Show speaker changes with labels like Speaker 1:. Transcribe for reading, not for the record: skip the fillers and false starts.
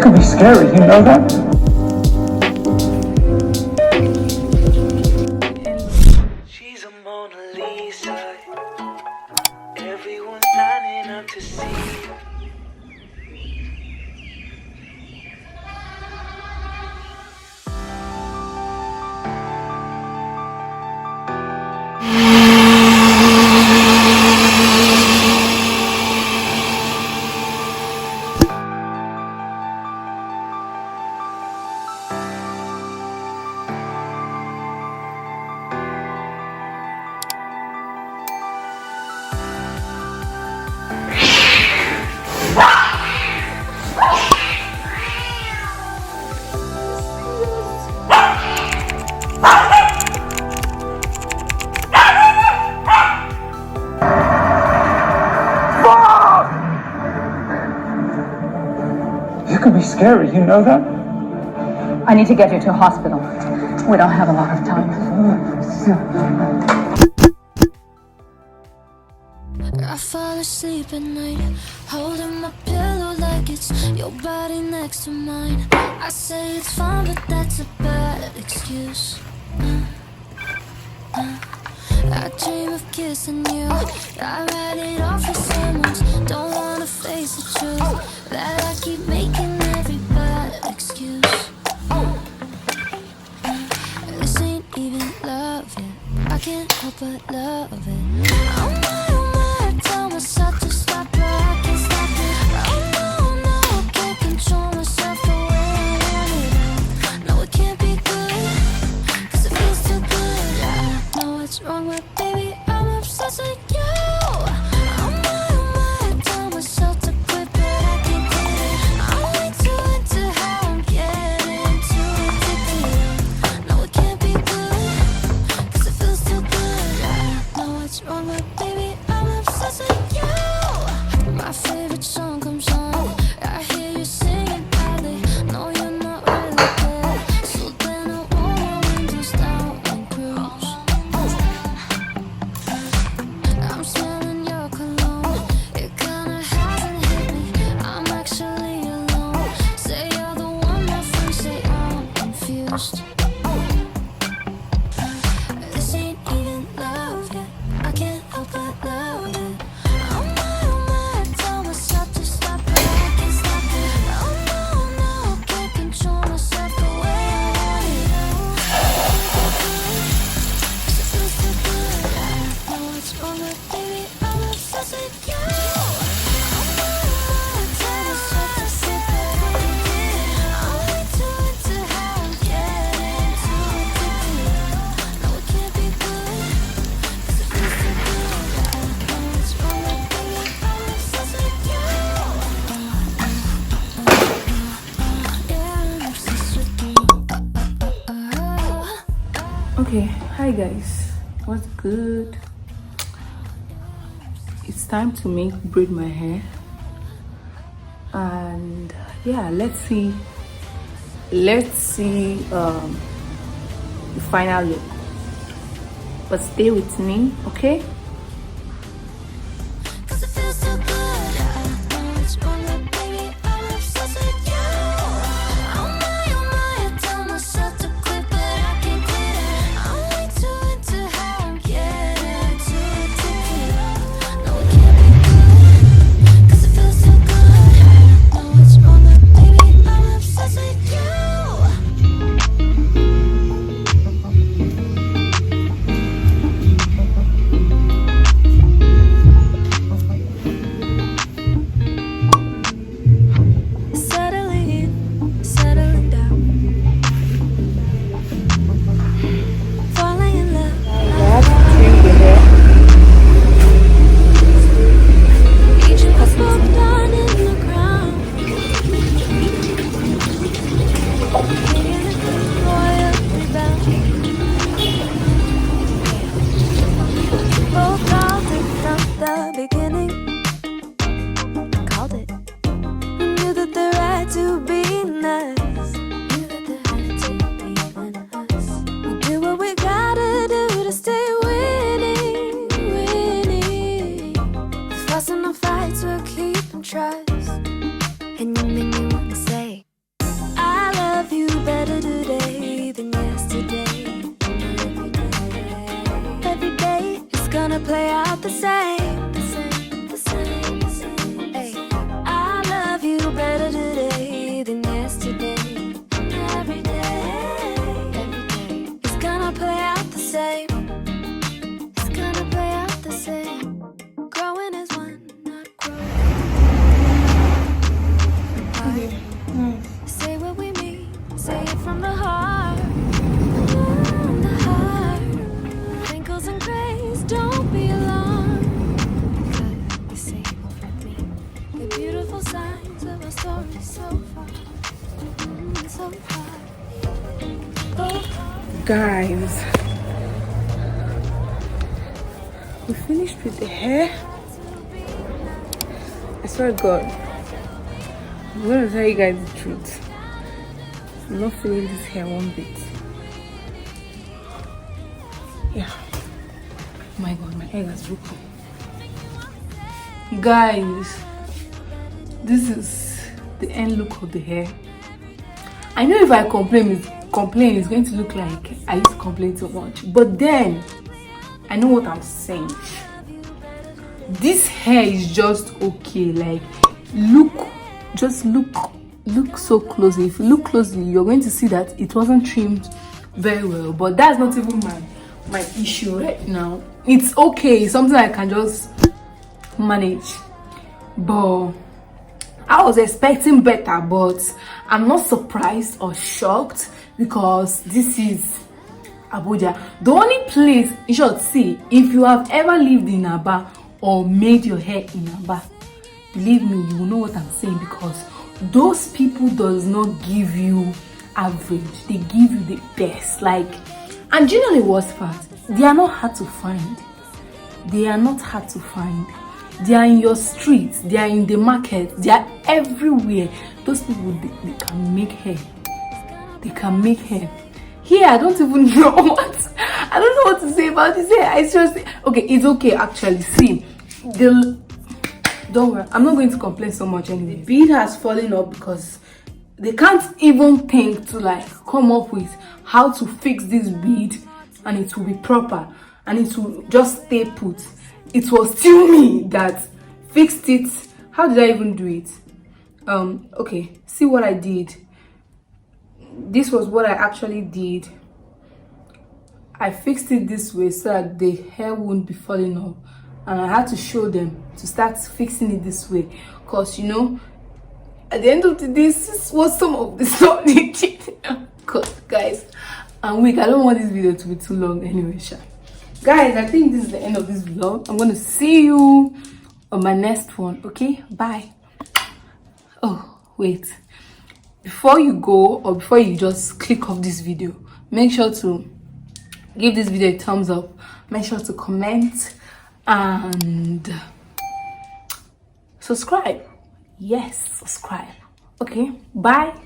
Speaker 1: can be scary, you know that?
Speaker 2: She's a Mona Lisa. Everyone's lining up to see.
Speaker 1: You can be scary, you know that?
Speaker 3: I need to get you to a hospital. We don't have a lot of time.
Speaker 4: I fall asleep at night, holding my pillow like it's your body next to mine. I say it's fine, but that's a bad excuse. I dream of kissing you. I write it off as someone's. Don't wanna face the truth that I keep making every bad excuse. This ain't even love yet. I can't help but love it. Oh my, I tell myself to stop, but I can't stop it. Oh no, I can't control myself the way I want it. No, it can't be good, 'cause it feels too good. I know what's wrong, but baby, I'm obsessed with you. Oh my, I tell myself to quit, but I can't quit it. I'm way too into how I'm getting too addicted. No, it can't be good, 'cause it feels too good. I know what's wrong, but baby, I'm obsessed with you. My favorite song comes on, I hear you singing badly. No, you're not really there, so then I roll my windows down and cruise. I'm smelling your cologne, it kinda hasn't hit me. I'm actually alone. Say you're the one, my friends say I'm confused. This ain't even love yet. I can't help but love it. Oh my, I tell myself to stop, but I can't stop it. Oh no, I can't control myself the way I want it. Cause it feels too good. I know what's wrong, but baby, I'm obsessed with you. Oh my, I tell myself to sit, but I can't get it. I'm way too into how I'm getting too addicted. No, it can't be good, 'cause it feels too good. I know what's wrong, but baby, I'm obsessed with you. Yeah, I'm obsessed with you.
Speaker 5: Okay, hi guys, what's good? It's time to braid my hair, and yeah, let's see the final look, but stay with me, okay?
Speaker 4: 'Cause it feels too good. I know what's wrong, but baby, I'm obsessed with you. Oh my, I tell myself to quit, but I can't quit it. I'm way too into how I'm getting too addicted. No, it can't be good, 'cause it feels too good. I know what's wrong, but baby, I'm obsessed with you. the same, the same, the same, the same. Ay, I love you better today than yesterday. Every day, it's gonna play out the same. It's gonna play out the same. Growing as one, not growing. Say what we mean, say it from the heart. From the heart. Wrinkles and grays, don't be alarmed. Because you say you won't me. The beautiful signs of our story so far. So far.
Speaker 5: Guys, we finished with the hair. I swear to God, I'm gonna tell you guys the truth. I'm not feeling this hair one bit. Yeah. Oh my God, my hair is broken. Guys, this is the end look of the hair. I know if I complain, it's going to look like I used to complain too much. But then, I know what I'm saying. This hair is just okay. Like, look so closely. If you look closely, you're going to see that it wasn't trimmed very well. But that's not even my issue right now. It's okay. It's something I can just manage. But I was expecting better, but I'm not surprised or shocked because this is Abuja. The only place, you should see, if you have ever lived in Aba or made your hair in Aba, believe me, you will know what I'm saying, because those people does not give you average, they give you the best. Like, and generally worst part, they are not hard to find. They are not hard to find. They are in your streets, they are in the market, they are everywhere. Those people, they can make hair. They can make hair. Here, I don't even know what. I don't know what to say about this hair. I seriously, okay, it's okay actually. See, don't worry, I'm not going to complain so much anyway. The bead has fallen off because they can't even think to like come up with how to fix this bead and it will be proper and it will just stay put. It was still me that fixed it. How did I even do it? Okay, see what I did. This was what I actually did. I fixed it this way so that the hair wouldn't be falling off, and I had to show them to start fixing it this way, because you know, at the end of the day, this was some of the stuff they did. God, guys, I'm weak. I don't want this video to be too long anyway, sha. Guys, I think this is the end of this vlog. I'm going to see you on my next one. Okay, bye. Oh, wait. Before you go, or before you just click off this video, make sure to give this video a thumbs up. Make sure to comment and subscribe. Yes, subscribe. Okay, bye.